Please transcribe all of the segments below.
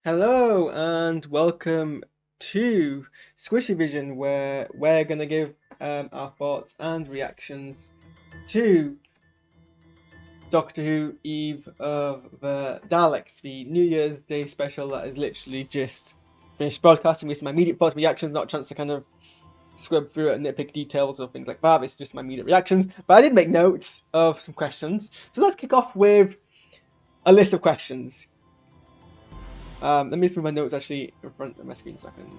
Hello and welcome to SquishiVision, where we're gonna give our thoughts and reactions to Doctor Who Eve of the Daleks, the New Year's Day special that is literally just finished broadcasting with some immediate thoughts and reactions, not a chance to kind of scrub through it and nitpick details or things like that. It's just my immediate reactions, but I did make notes of some questions, so let's kick off with a list of questions. Let me just move my notes actually in front of my screen so I can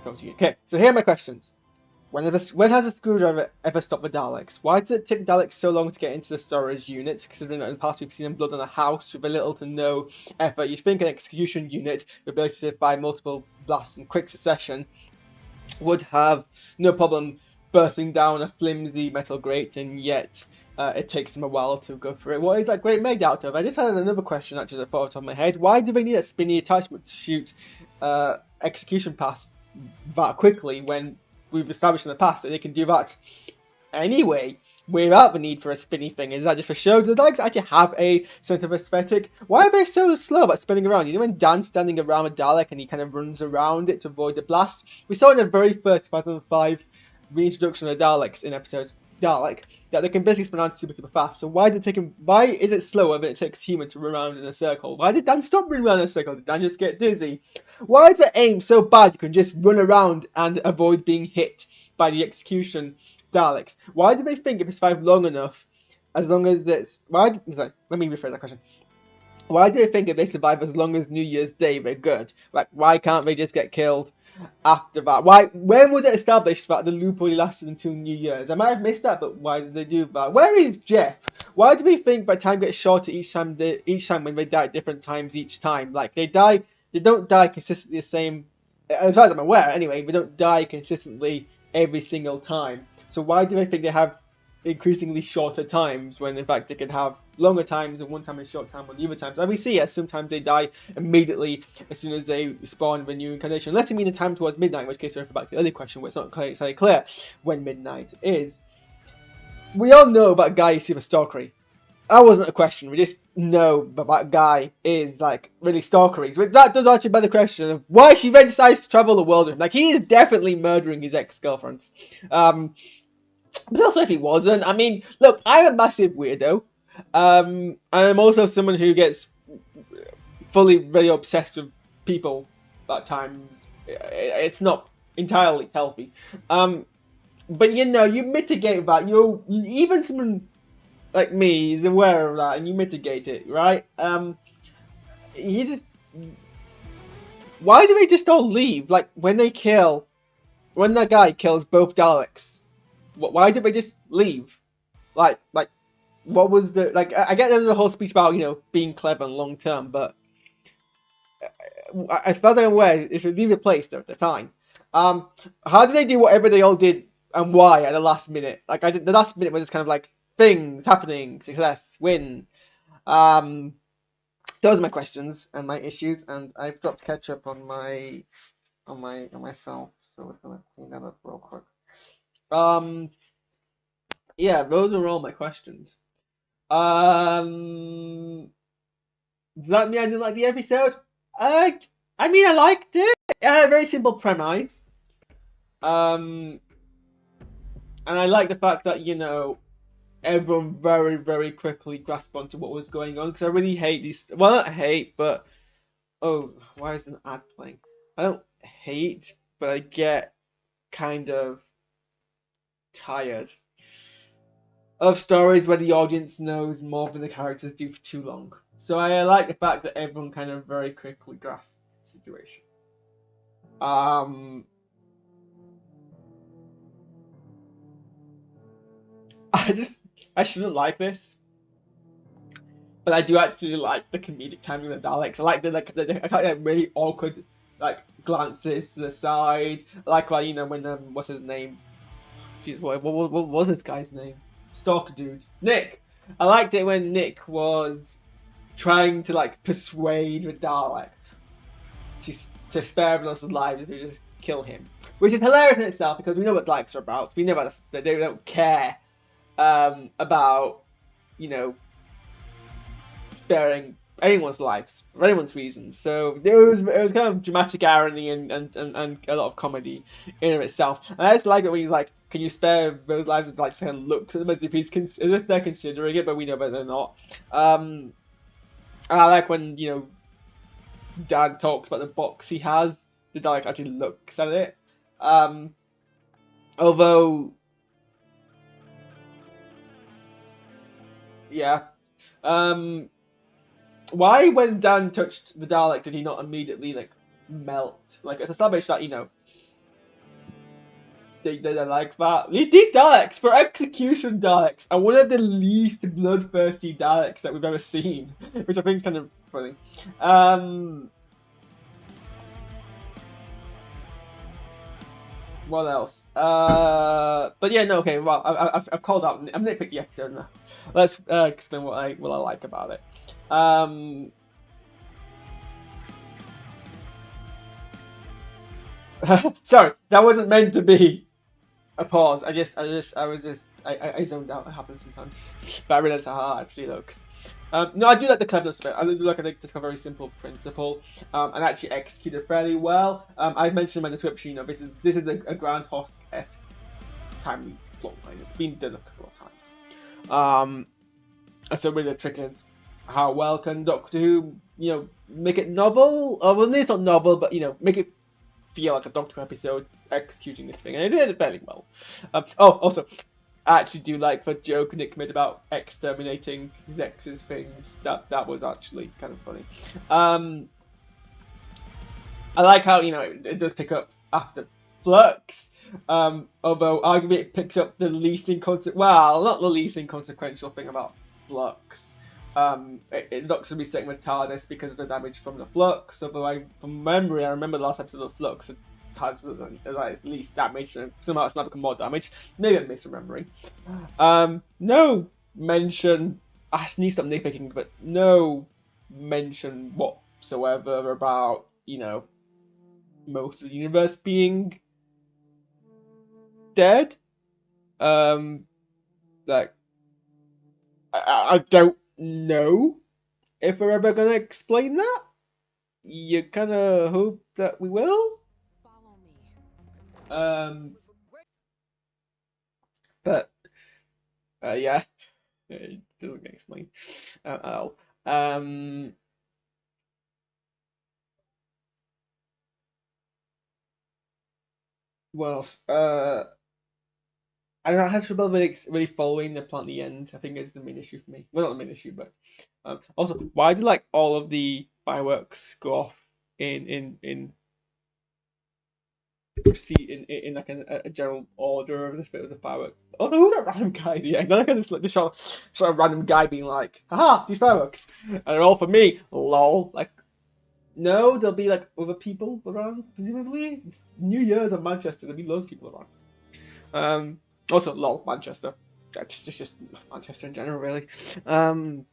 talk to you. Okay, so here are my questions. When has a screwdriver ever stopped the Daleks? Why does it take Daleks so long to get into the storage unit? Considering that in the past we've seen them blood on a house with a little to no effort. You'd think an execution unit with ability to survive multiple blasts in quick succession would have no problem bursting down a flimsy metal grate, and yet it takes them a while to go through it. What is that grate made out of? I just had another question actually that thought off the top of my head. Why do they need a spinny attachment to shoot execution past that quickly when we've established in the past that they can do that anyway without the need for a spinny thing? Is that just for show? Do the Daleks actually have a sense of aesthetic? Why are they so slow about spinning around? You know when Dan's standing around a Dalek and he kind of runs around it to avoid the blast? We saw in the very first 2005 reintroduction of the Daleks in episode Dalek that they can basically spin around super fast. So why is it slower than it takes human to run around in a circle? Why did Dan stop running around in a circle? Did Dan just get dizzy? Why is the aim so bad you can just run around and avoid being hit by the execution Daleks? Why do they think if it's survived long enough, as long as it's... Let me rephrase that question. Why do they think if they survive as long as New Year's Day, they're good? Like, why can't they just get killed after that? When was it established that the loop only lasted until New Year's? I might have missed that, but why did they do that? Where is Jeff? Why do we think that time gets shorter each time when they die at different times each time? Like, they don't die consistently the same, as far as I'm aware anyway, they don't die consistently every single time. So why do they think they have increasingly shorter times when in fact they can have longer times and one time a short time on the other times? And we see sometimes they die immediately as soon as they spawn with a new incarnation, unless you mean the time towards midnight, in which case I refer back to the earlier question where it's not quite exactly clear when midnight is. We all know about Guy is super stalkery. That wasn't a question, we just know that guy is like really stalkery. So that does actually beg the question of why she then decides to travel the world with him. Like, he is definitely murdering his ex-girlfriends. But also if he wasn't, I mean, look, I'm a massive weirdo. I'm also someone who gets fully really obsessed with people at times. It's not entirely healthy. But you know, you mitigate that. Even someone like me is aware of that, and you mitigate it, right? You just... Why do they just all leave? Like, when that guy kills both Daleks, why did they just leave? Like, what was the... Like, I get there was a whole speech about, you know, being clever and long term, but as far as I'm aware, if they leave the place, they're fine. How do they do whatever they all did and why at the last minute? Like, the last minute was just kind of like, things happening, success, win. Those are my questions and my issues, and I've dropped ketchup on myself, so we're gonna clean that up real quick. Yeah, those are all my questions. Does that mean I didn't like the episode? I mean, I liked it. It had a very simple premise. And I like the fact that, you know, everyone very, very quickly grasped onto what was going on, because I really hate these... Well, not hate, but... Oh, why is an ad playing? I don't hate, but I get kind of tired of stories where the audience knows more than the characters do for too long. So I like the fact that everyone kind of very quickly grasped the situation. I shouldn't like this, but I do actually like the comedic timing of the Daleks. I like I like that really awkward like glances to the side. I like, well, you know, when what's his name? Jeez, what was this guy's name? Stalker dude, Nick. I liked it when Nick was trying to like persuade the Dalek to spare everyone else's lives if they just kill him, which is hilarious in itself because we know what Daleks are about. We know about that they don't care about, you know, sparing anyone's lives, for anyone's reasons. So it was kind of dramatic irony and a lot of comedy in and of itself. And I just like it when he's like, "Can you spare those lives?" And like kind of looks at them as if as if they're considering it, but we know that they're not. And I like when Dan talks about the box he has. The Dalek actually looks at it. Although, yeah. Why, when Dan touched the Dalek, did he not immediately like melt? Like, it's established that they're like that. These Daleks, for execution Daleks, are one of the least bloodthirsty Daleks that we've ever seen, which I think is kind of funny. What else? But yeah, no, okay. Well, I've called out. I've nitpicked the episode now. Let's explain what I like about it. Sorry, that wasn't meant to be a pause. I zoned out. It happens sometimes, but I realized how hard it actually looks. No, I do like the cleverness of it. I do like just a very simple principle, and actually executed fairly well. I mentioned in my description, this is a Groundhogesque timely plot line. It's been done a couple of times. And so really the trick is how well can Doctor Who, make it novel? Or well, it's not novel, but make it feel like a Doctor Who episode executing this thing, and it did it fairly well. Also, I actually do like the joke Nick made about exterminating Nexus things. That was actually kind of funny. I like how it does pick up after Flux. Although arguably it picks up the least not the least inconsequential thing about Flux. It looks to be setting with TARDIS because of the damage from the Flux. Although from memory, I remember the last episode of Flux, TARDIS was like least damage, and somehow it's now become more damage. Maybe I'm misremembering. No mention. I need to stop nitpicking, but no mention whatsoever about most of the universe being dead. Like I don't know if we're ever gonna explain that. You kind of hope that we will. But yeah, it doesn't get explained at all. What else? I had trouble really following the plot at the end. I think it's the main issue for me. Well, not the main issue, but also, why did like all of the fireworks go off in like a general order of this bit of the fireworks? Although who's that random guy at the end? Then I kind of like the shot of random guy being like, "Haha, these fireworks, and they're all for me." Lol. Like, no, there'll be like other people around. Presumably, it's New Year's in Manchester. There'll be loads of people around. Also, lol, Manchester. Just Manchester in general, really. No,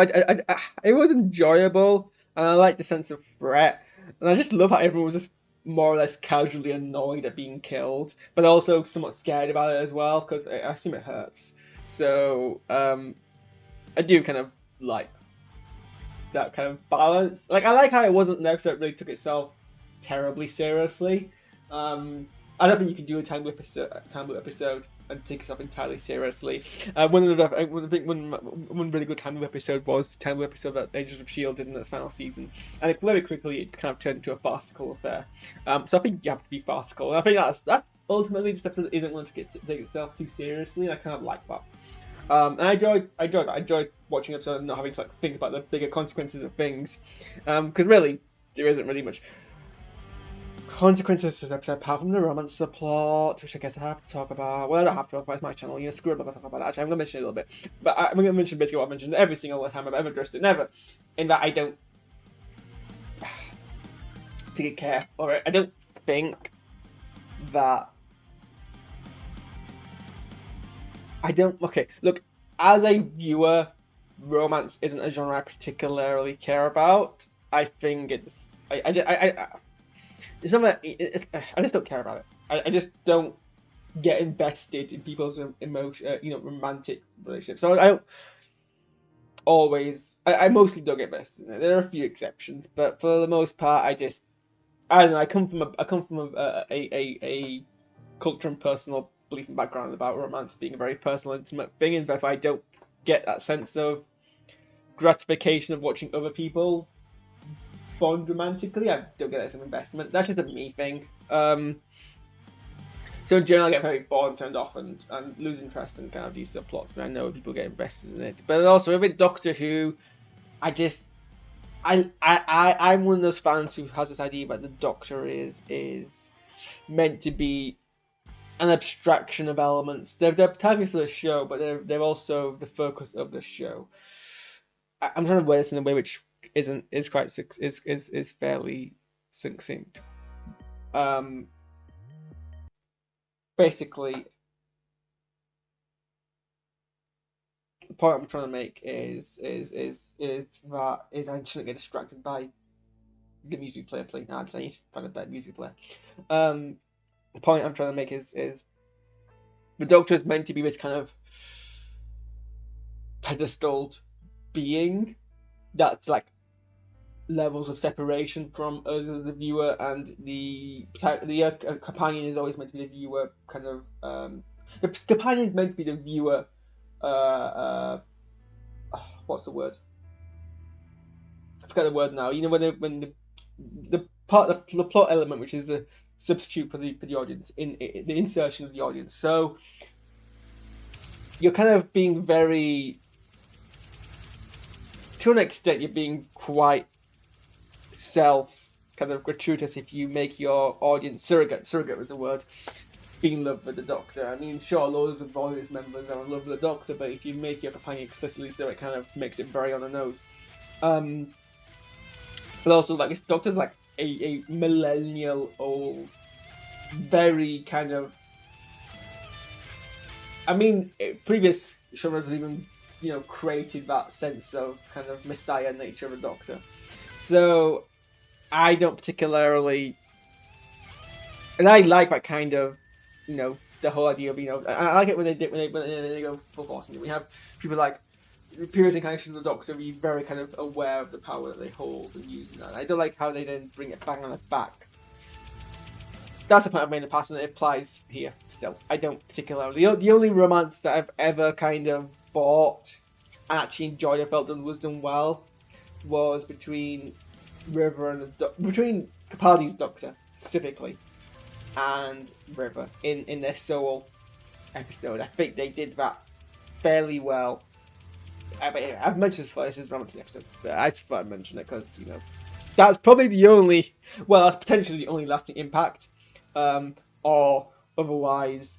it was enjoyable, and I like the sense of threat, and I just love how everyone was just more or less casually annoyed at being killed, but also somewhat scared about it as well, because I assume it hurts. So, I do kind of like that kind of balance. Like, I like how it wasn't an episode that really took itself terribly seriously. I don't think you can do a time loop episode and take yourself entirely seriously. One really good time loop episode was the time loop episode that Agents of S.H.I.E.L.D. did in its final season, and very quickly it kind of turned into a farcical affair. So I think you have to be farcical, and I think that's ultimately the stuff that isn't going to take itself too seriously, and I kind of like that. And I enjoyed watching episode and not having to think about the bigger consequences of things, because really there isn't really much consequences to this episode apart from the romance subplot, which I guess I have to talk about. Well, I don't have to talk about, it's my channel, screw it, I'm going to talk about that. Actually, I'm going to mention it a little bit, but I'm going to mention basically what I've mentioned every single time I've ever addressed it, never, in that I don't take care for it. I don't think that okay, look, as a viewer, romance isn't a genre I particularly care about. I think it's it's not I just don't care about it. I just don't get invested in people's romantic relationships. So always, I mostly don't get invested in it. There are a few exceptions, but for the most part, I don't know. I come from a culture and personal belief and background about romance being a very personal, intimate thing, and if I don't get that sense of gratification of watching other people bond romantically, I don't get that same investment. That's just a me thing. So in general, I get very bored and turned off and lose interest in kind of these subplots, and I know people get invested in it. But also with Doctor Who, I'm one of those fans who has this idea that the Doctor is meant to be an abstraction of elements. They're protagonists of the show, but they're also the focus of the show. I'm trying to word this in a way which is fairly succinct. Basically, the point I'm trying to make is that I shouldn't get distracted by the music player playing ads. I need to find a better music player. The point I'm trying to make is the Doctor is meant to be this kind of pedestaled being that's like levels of separation from us as the viewer, and the companion is always meant to be the viewer kind of the companion is meant to be the viewer what's the word? I forget the word now. You know, when the plot element, which is a substitute for the audience in the insertion of the audience. So you're kind of being very, to an extent, you're being quite kind of gratuitous if you make your audience surrogate was a word, be in love with the Doctor. I mean, sure, loads of audience members are in love with the Doctor, but if you make your companion explicitly so, it kind of makes it very on the nose. But also, like, this Doctor's like a millennial old, very kind of, I mean, previous showrunners have even, you know, created that sense of kind of messiah nature of a Doctor. So I don't particularly, and I like that kind of, you know, the whole idea of, you know, I like it when they go full force. We have people like previous incarnations of the Doctor be very kind of aware of the power that they hold and using that. I don't like how they then bring it bang on the back. That's the point I've made in the past, and it applies here still. I don't particularly. The only romance that I've ever kind of bought and actually enjoyed, I felt was done well, was between River and between Capaldi's Doctor specifically and River in their Soul episode. I think they did that fairly well. I've mentioned this before, this is romantic episode, but I just thought I'd mention it because, you know, that's probably the only, well, that's potentially the only lasting impact, or otherwise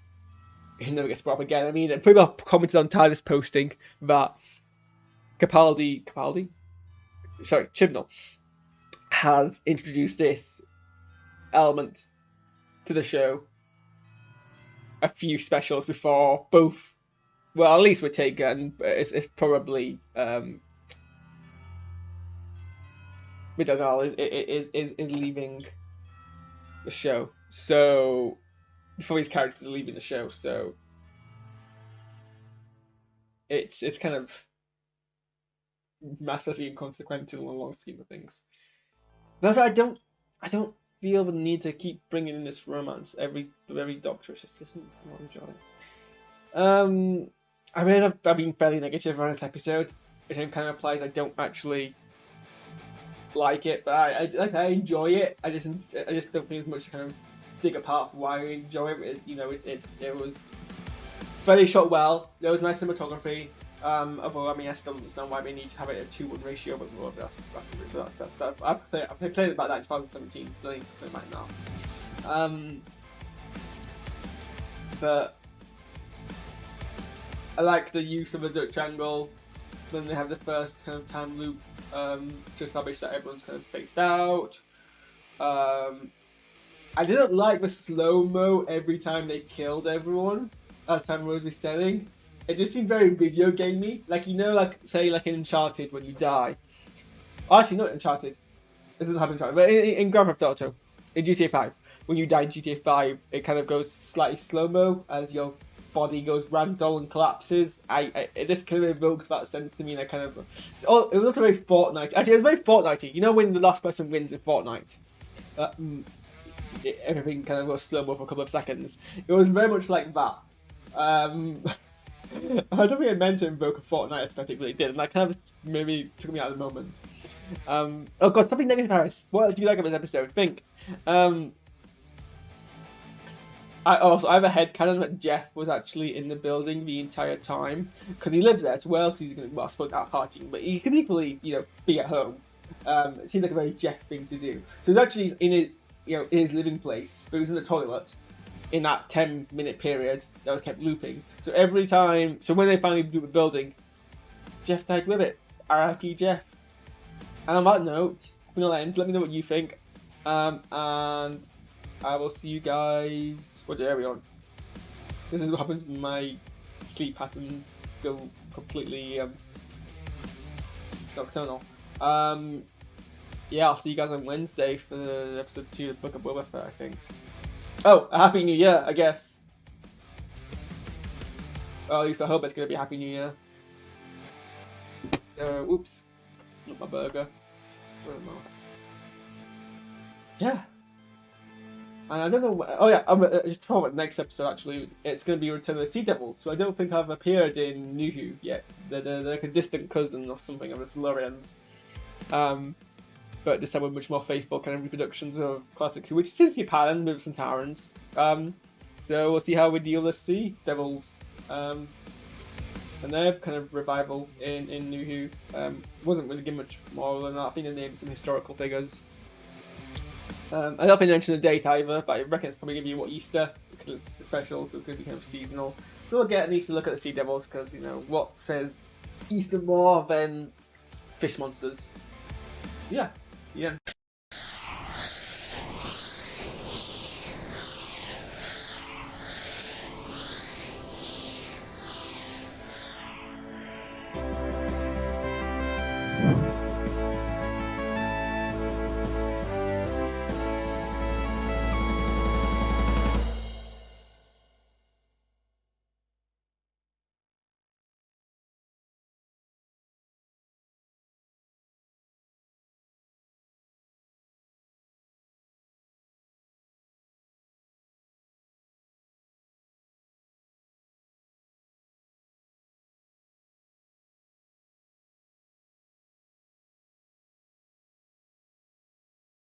it never gets brought up again. I mean, people have commented on TARDIS posting that Chibnall has introduced this element to the show a few specials before, both, well, at least Whitaker, and it's probably Whitaker is leaving the show. So before these characters are leaving the show, so it's kind of massively inconsequential in the long scheme of things. But also, I don't feel the need to keep bringing in this romance every Doctor. It just doesn't enjoy it. I realize I've been fairly negative around this episode. It kind of applies. I don't actually like it, but I enjoy it. I just don't think there's much to kind of dig apart for why I enjoy it. You know, it was fairly shot well. There was nice cinematography. Although, I mean, I still don't understand why we need to have it a 2-1 ratio, but well, that's I've played about that in 2017, so I need to play back now. But I like the use of the Dutch angle. Then they have the first kind of time loop to establish that everyone's kind of spaced out. I didn't like the slow-mo every time they killed everyone as time was resetting. It just seemed very video gamey. Like, you know, like, say, like in Uncharted when you die. Oh, actually, not Uncharted. This doesn't happen in Uncharted. But in Grand Theft Auto, in GTA 5, when you die in GTA 5, it kind of goes slightly slow-mo as your body goes ragdoll and collapses. This kind of evoked that sense to me, and I kind of it was also very Fortnite. Actually, it was very Fortnitey. You know when the last person wins in Fortnite, everything kind of goes slow mo for a couple of seconds. It was very much like that. I don't think I meant to invoke a Fortnite aesthetic, but it did, and that kind of maybe took me out of the moment. Oh god, something negative, Harris. What do you like of this episode? Think. I have a headcanon that Jeff was actually in the building the entire time because he lives there. So where else he's going to? Well, I suppose out partying, but he could equally, be at home. It seems like a very Jeff thing to do. So he's actually in his living place, but he was in the toilet in that 10-minute period that was kept looping. So every time, when they finally do the building, Jeff died with it. R.I.P. Jeff. And on that note, final end. Let me know what you think, and I will see you guys. What day are we on? This is what happens when my sleep patterns go completely nocturnal. Yeah, I'll see you guys on Wednesday for episode 2 of the Book of Boba Fett, I think. Oh, a Happy New Year, I guess. Well, at least I hope it's going to be a Happy New Year. Oops. Not my burger. Yeah. And I don't know. Oh yeah, I'm just talking about the next episode. Actually, it's going to be Return of the Sea Devils. So I don't think I've appeared in New Who yet. They're like a distant cousin or something of the Silurians. But this time with much more faithful kind of reproductions of classic Who, which seems to be patterned with Centaurans. So we'll see how we deal with the Sea Devils. And their kind of revival in New Who. Wasn't really given much more than that. I think they named some historical figures. I don't think they mentioned the date either, but I reckon it's probably going to be Easter, because it's special, so it's going to be kind of seasonal. So we'll get an Easter look at the Sea Devils, because, what says Easter more than fish monsters? Yeah, see you then.